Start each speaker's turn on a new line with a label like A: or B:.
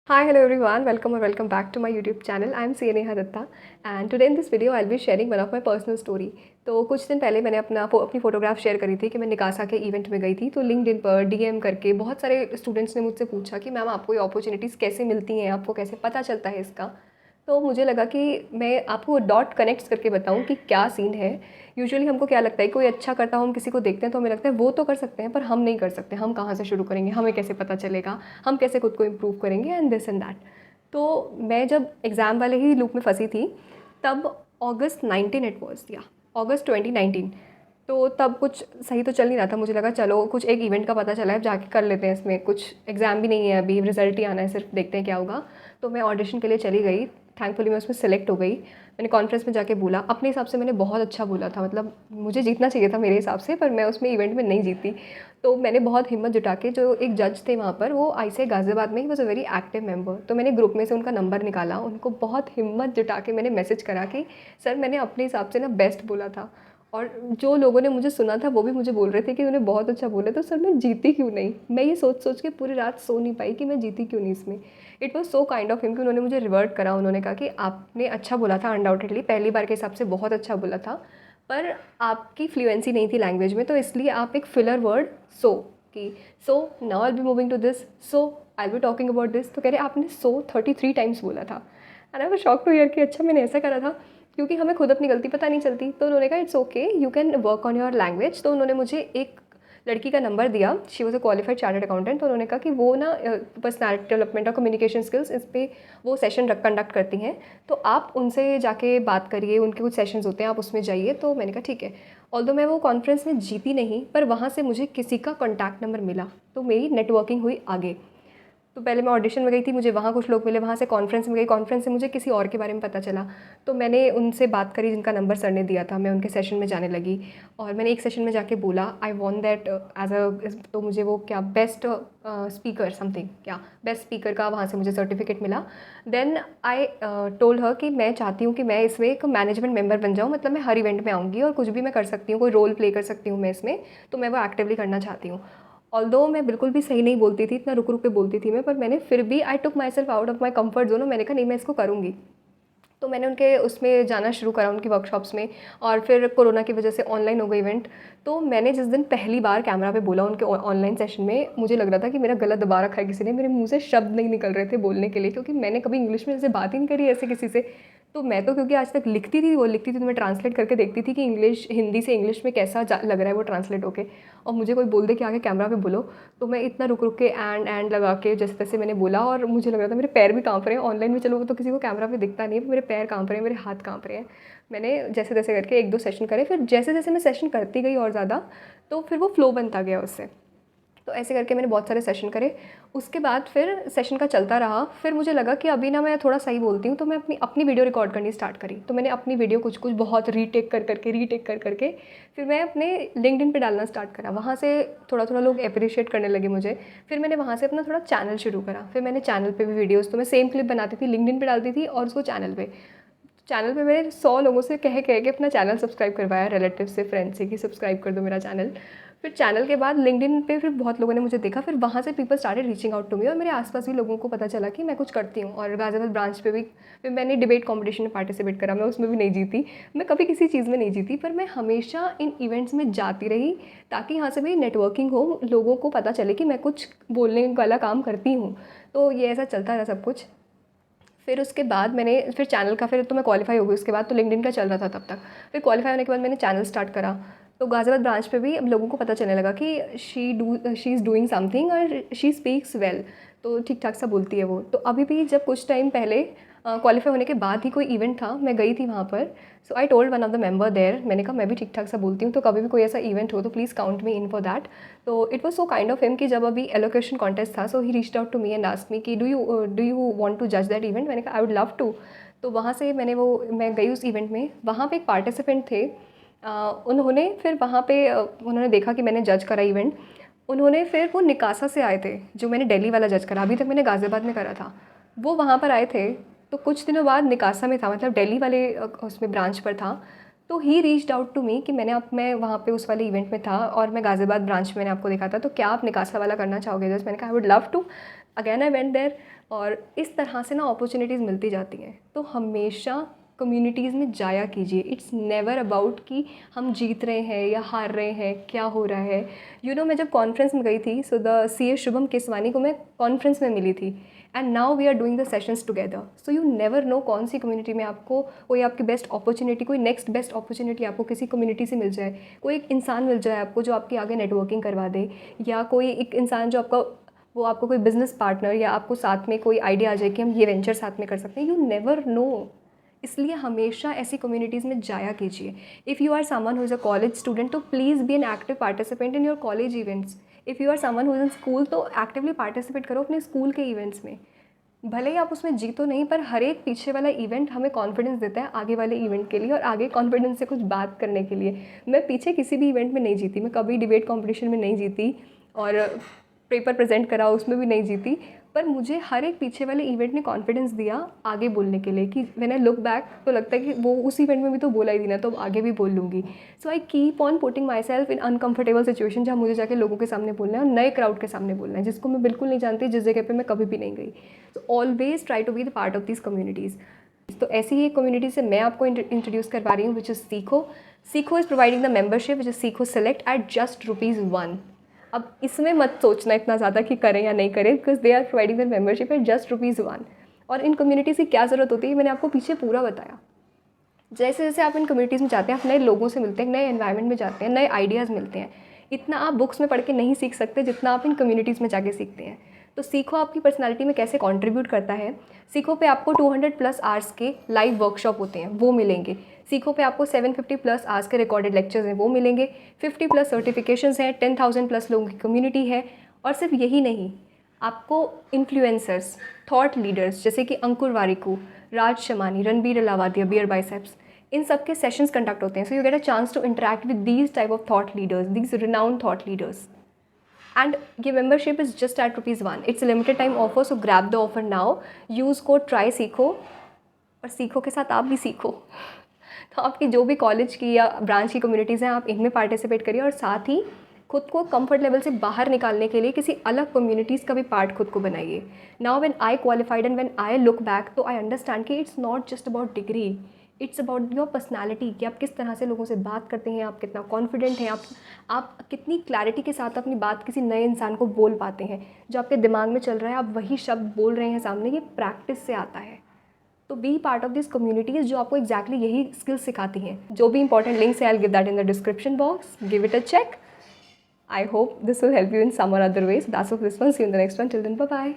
A: Hi, hello everyone. Welcome or welcome back to my YouTube channel. I am Neha Datta and today in this video I'll be sharing one of my personal story. तो कुछ दिन पहले मैंने अपनी photograph share करी थी कि मैं निकासा के इवेंट में गई थी। तो लिंक्डइन पर डीएम करके बहुत सारे स्टूडेंट्स ने मुझसे पूछा कि मैम आपको ये अपॉर्चुनिटीज़ कैसे मिलती हैं, आपको कैसे पता चलता है इसका। तो मुझे लगा कि मैं आपको डॉट कनेक्ट्स करके बताऊं कि क्या सीन है। यूजुअली हमको क्या लगता है, कोई अच्छा करता हो हम किसी को देखते हैं तो हमें लगता है वो तो कर सकते हैं पर हम नहीं कर सकते, हम कहाँ से शुरू करेंगे, हमें कैसे पता चलेगा, हम कैसे खुद को इम्प्रूव करेंगे एंड दिस एंड दैट। तो मैं जब एग्ज़ाम वाले ही लूप में फंसी थी तब अगस्त 19 इट वॉज या अगस्त 2019। तो तब कुछ सही तो चल नहीं रहा था। मुझे लगा चलो कुछ एक इवेंट का पता चला है, जाके कर लेते हैं, इसमें कुछ एग्ज़ाम भी नहीं है, अभी रिज़ल्ट ही आना है, सिर्फ देखते हैं क्या होगा। तो मैं ऑडिशन के लिए चली गई। थैंकफुली मैं उसमें सेलेक्ट हो गई। मैंने कॉन्फ्रेंस में जाके बोला, अपने हिसाब से मैंने बहुत अच्छा बोला था, मतलब मुझे जीतना चाहिए था मेरे हिसाब से, पर मैं उसमें इवेंट में नहीं जीती। तो मैंने बहुत हिम्मत जुटा के, जो एक जज थे वहाँ पर, वो आईसीआई गाज़ियाबाद में he was a very active member, तो मैंने ग्रुप में से उनका नंबर निकाला, उनको बहुत हिम्मत जुटा के मैंने मैसेज करा कि सर मैंने अपने हिसाब से ना बेस्ट बोला था। और जो लोगों ने मुझे सुना था वो भी मुझे बोल रहे थे कि उन्हें बहुत अच्छा बोला, तो सर मैं जीती क्यों नहीं। मैं ये सोच सोच के पूरी रात सो नहीं पाई कि मैं जीती क्यों नहीं इसमें। It was so kind of him कि उन्होंने मुझे रिवर्ट करा। उन्होंने कहा कि आपने अच्छा बोला था, अनडाउटेडली पहली बार के हिसाब से बहुत अच्छा बोला था, पर आपकी फ्लुएंसी नहीं थी लैंग्वेज में, तो इसलिए आप एक फिलर वर्ड सो कि so now I be moving to this, so I be talking about this, तो कह रहे आपने सो 33 टाइम्स बोला था। And I was shock to hear कि अच्छा मैंने ऐसा करा था, क्योंकि हमें खुद अपनी गलती पता नहीं चलती। तो उन्होंने कहा it's okay, you can work on your language. तो उन्होंने मुझे एक लड़की का नंबर दिया, she was a qualified chartered accountant. तो उन्होंने कहा कि वो ना पर्सनैलिटी डेवलपमेंट और कम्युनिकेशन स्किल्स, इस पर वो सेशन कंडक्ट करती हैं, तो आप उनसे जाके बात करिए, उनके कुछ सेशंस होते हैं, आप उसमें जाइए। तो मैंने कहा ठीक है। ऑल्दो मैं वो कॉन्फ्रेंस में जीती नहीं, पर वहाँ से मुझे किसी का कॉन्टैक्ट नंबर मिला, तो मेरी नेटवर्किंग हुई आगे। तो पहले मैं ऑडिशन में गई थी, मुझे वहाँ कुछ लोग मिले, वहाँ से कॉन्फ्रेंस में गई, कॉन्फ्रेंस से मुझे किसी और के बारे में पता चला। तो मैंने उनसे बात करी जिनका नंबर सर ने दिया था, मैं उनके सेशन में जाने लगी। और मैंने एक सेशन में जाके बोला I want that as a, तो मुझे वो क्या बेस्ट स्पीकर समथिंग, क्या बेस्ट स्पीकर का वहाँ से मुझे सर्टिफिकेट मिला। देन आई टोल्ड हर कि मैं चाहती हूँ कि मैं इसमें एक मैनेजमेंट मेंबर बन जाऊँ, मतलब मैं हर इवेंट में आऊँगी और कुछ भी मैं कर सकती हूँ, कोई रोल प्ले कर सकती हूँ मैं इसमें, तो मैं वो एक्टिवली करना चाहती हूँ। ऑल्दो मैं बिल्कुल भी सही नहीं बोलती थी, इतना रुक रुक के बोलती थी मैं, पर मैंने फिर भी I took myself out of my comfort zone, और मैंने कहा नहीं मैं इसको करूँगी। तो मैंने उनके उसमें जाना शुरू करा, उनकी वर्कशॉप्स में। और फिर कोरोना की वजह से ऑनलाइन हो गई इवेंट। तो मैंने जिस दिन पहली बार कैमरा पे बोला उनके ऑनलाइन सेशन में, मुझे लग रहा था कि मेरा गला दबा रखा है किसी ने, मेरे मुंह से शब्द नहीं निकल रहे थे बोलने के लिए, क्योंकि मैंने कभी इंग्लिश में ऐसे बात ही नहीं करी ऐसे किसी से। तो मैं तो क्योंकि आज तक लिखती थी, वो लिखती थी तो मैं ट्रांसलेट करके देखती थी कि इंग्लिश हिंदी से इंग्लिश में कैसा लग रहा है वो ट्रांसलेट होके, और मुझे कोई बोल दे कि आगे कैमरा पे बोलो, तो मैं इतना रुक रुक के एंड लगा के जैसे तैसे मैंने बोला। और मुझे लग रहा था मेरे पैर भी कांप रहे हैं, ऑनलाइन में चलो वो तो किसी को कैमरा पे दिखता नहीं है, मेरे पैर कांप रहे हैं, मेरे हाथ कांप रहे हैं। मैंने जैसे तैसे करके एक दो सेशन करे, फिर जैसे जैसे मैं सेशन करती गई और ज़्यादा, तो फिर वो फ्लो बनता गया उससे। तो ऐसे करके मैंने बहुत सारे सेशन करे। उसके बाद फिर सेशन का चलता रहा, फिर मुझे लगा कि अभी ना मैं थोड़ा सही बोलती हूँ, तो मैं अपनी अपनी वीडियो रिकॉर्ड करनी स्टार्ट करी। तो मैंने अपनी वीडियो कुछ कुछ बहुत रीटेक कर करके फिर मैं अपने लिंक्डइन पे डालना स्टार्ट करा। वहाँ से थोड़ा थोड़ा लोग अप्रिशिएट करने लगे मुझे। फिर मैंने वहाँ से अपना थोड़ा चैनल शुरू करा, फिर मैंने चैनल पे भी वीडियोज़, तो मैं सेम क्लिप बनाती थी, लिंक्डइन पे डालती थी और उसको चैनल पे मैंने 100 लोगों से कह कह के अपना चैनल सब्सक्राइब करवाया, रिलेटिव से, फ्रेंड से, कि सब्सक्राइब कर दो मेरा चैनल। फिर चैनल के बाद लिंक्डइन पे फिर बहुत लोगों ने मुझे देखा, फिर वहाँ से people started reaching out to me, और मेरे आसपास भी लोगों को पता चला कि मैं कुछ करती हूँ। और गाज़ियाबाद ब्रांच पे भी फिर मैंने डिबेट कॉम्पिटिशन में पार्टिसिपेट करा, मैं उसमें भी नहीं जीती, मैं कभी किसी चीज़ में नहीं जीती, पर मैं हमेशा इन इवेंट्स में जाती रही, ताकि यहाँ से मेरी नेटवर्किंग हो, लोगों को पता चले कि मैं कुछ बोलने वाला काम करती हूँ। तो ये ऐसा चलता रहा सब कुछ। फिर उसके बाद मैंने फिर चैनल का, फिर तो मैं क्वालिफाई हो गई उसके बाद, तो लिंक्डइन का चल रहा था तब तक। फिर क्वालिफाई होने के बाद मैंने चैनल स्टार्ट करा। तो गाज़ियाबाद ब्रांच पे भी अब लोगों को पता चलने लगा कि शी इज़ डूइंग समथिंग और शी स्पीक्स वेल, तो ठीक ठाक सा बोलती है वो। तो अभी भी जब कुछ टाइम पहले क्वालिफाई होने के बाद ही कोई इवेंट था, मैं गई थी वहाँ पर। So I told one of the member there, मैंने कहा मैं भी ठीक ठाक सा बोलती हूँ, तो कभी भी कोई ऐसा इवेंट हो तो please count me in for that. तो it was so kind of him कि जब अभी एलोकेशन कॉन्टेस्ट था, so he reached out to me and asked me कि डू यू वांट टू जज दैट इवेंट। मैंने कहा आई वुड लव टू। तो वहाँ से मैं गई उस इवेंट में। वहाँ पे एक पार्टिसिपेंट थे, उन्होंने फिर वहाँ पे उन्होंने देखा कि मैंने जज करा इवेंट। उन्होंने फिर, वो निकासा से आए थे, जो मैंने दिल्ली वाला जज करा, अभी तक मैंने गाज़ियाबाद में करा था, वो वहाँ पर आए थे। तो कुछ दिनों बाद निकासा में था, मतलब दिल्ली वाले उसमें ब्रांच पर था। तो he reached out to me कि मैं वहाँ पे उस वाले इवेंट में था और मैं गाज़ियाबाद ब्रांच में, मैंने आपको देखा था, तो क्या आप निकासा वाला करना चाहोगे जस्ट। मैंने कहा I would love to. Again I went there, और इस तरह से ना अपॉर्चुनिटीज़ मिलती जाती हैं। तो हमेशा कम्युनिटीज़ में जाया कीजिए। इट्स नेवर अबाउट कि हम जीत रहे हैं या हार रहे हैं, क्या हो रहा है। मैं जब कॉन्फ्रेंस में गई थी, so the C A Shubham Keswani को मैं कॉन्फ्रेंस में मिली थी, and now we are doing the sessions together. So you never know कौन सी कम्युनिटी में आपको कोई आपकी बेस्ट अपॉर्चुनिटी, कोई नेक्स्ट बेस्ट अपॉर्चुनिटी आपको किसी कम्युनिटी से मिल जाए। कोई एक इंसान मिल जाए आपको जो आपकी आगे नेटवर्किंग करवा दे, या कोई एक इंसान जो आपको कोई बिजनेस पार्टनर, या आपको साथ में कोई आइडिया आ जाए कि हम ये वेंचर साथ में कर सकते हैं। यू नेवर नो, इसलिए हमेशा ऐसी कम्युनिटीज़ में जाया कीजिए। If you are someone who is a college student, तो please be an active participant in your college events. If you are someone who is in school, तो एक्टिवली पार्टिसिपेट करो अपने स्कूल के इवेंट्स में। भले ही आप उसमें जीतो नहीं, पर हर एक पीछे वाला इवेंट हमें कॉन्फिडेंस देता है आगे वाले इवेंट के लिए, और आगे कॉन्फिडेंस से कुछ बात करने के लिए। मैं पीछे किसी भी इवेंट में नहीं जीती, मैं कभी डिबेट कॉम्पिटिशन में नहीं जीती, और पेपर प्रेजेंट करा उसमें भी नहीं जीती, पर मुझे हर एक पीछे वाले इवेंट ने कॉन्फिडेंस दिया आगे बोलने के लिए, कि मैंने लुक बैक तो लगता है कि वो उस इवेंट में भी तो बोला ही थी ना, तो आगे भी बोल लूँगी। So I keep on putting myself in uncomfortable situation, जहाँ मुझे जाके लोगों के सामने बोलना है और नए क्राउड के सामने बोलना है, जिसको मैं बिल्कुल नहीं जानती, जिस जगह पर मैं कभी भी नहीं गई। So always try to be the part of this communities. तो ऐसी ही एक कम्युनिटी से मैं आपको इंट्रोड्यूस करवा रही हूँ, विच इज़ सीखो। सीखो is providing the membership which is सीखो सेलेक्ट एट जस्ट ₹1। अब इसमें मत सोचना इतना ज़्यादा कि करें या नहीं करें, because they are providing the membership at just ₹1। और इन कम्युनिटीज़ की क्या ज़रूरत होती है, मैंने आपको पीछे पूरा बताया। जैसे जैसे आप इन कम्युनिटीज़ में जाते हैं, आप नए लोगों से मिलते हैं, नए एनवायरनमेंट में जाते हैं, नए आइडियाज़ मिलते हैं। इतना आप बुक्स में पढ़ के नहीं सीख सकते जितना आप इन कम्युनिटीज़ में जाके सीखते हैं। तो सीखो आपकी पर्सनालिटी में कैसे कंट्रीब्यूट करता है। सीखो पे आपको 200+ आवर्स के लाइव वर्कशॉप होते हैं, वो मिलेंगे। सीखो पे आपको 750+ आवर्स के रिकॉर्डेड लेक्चर्स हैं, वो मिलेंगे। 50+ सर्टिफिकेशंस हैं, 10,000+ लोगों की कम्युनिटी है। और सिर्फ यही नहीं, आपको इन्फ्लुएंसर्स, थॉट लीडर्स जैसे कि अंकुर वारिकू, राज शमानी, रणबीर अलावादिया, बियर बाइसेप्स, इन सब के सेशंस कंडक्ट होते हैं। So you get a chance to interact with these type of thought leaders, these renowned thought leaders. And ये membership is just at ₹1। It's limited time offer, so grab the offer now. Use code try Seekho, और सीखो के साथ आप भी सीखो। तो आपकी जो भी कॉलेज की या ब्रांच की कम्युनिटीज़ हैं, आप इनमें पार्टिसिपेट करिए, और साथ ही खुद को कंफर्ट लेवल से बाहर निकालने के लिए किसी अलग कम्युनिटीज़ का भी पार्ट खुद को बनाइए। Now when I qualified and when I look back, तो आई अंडरस्टैंड कि it's not just about degree, it's about your personality, कि आप किस तरह से लोगों से बात करते हैं, आप कितना कॉन्फिडेंट हैं, आप कितनी क्लैरिटी के साथ अपनी बात किसी नए इंसान को बोल पाते हैं। जो आपके दिमाग में चल रहा है, आप वही शब्द बोल रहे हैं सामने, ये प्रैक्टिस से आता है। तो be part of this communities जो आपको एक्जैक्टली यही स्किल्स सिखाती हैं। जो भी इंपॉर्टेंट लिंक्स है, I will give that in the description box, give it a check. I hope this will help you in some or other ways. That's all for this one. See you in the next one. Till then, bye bye.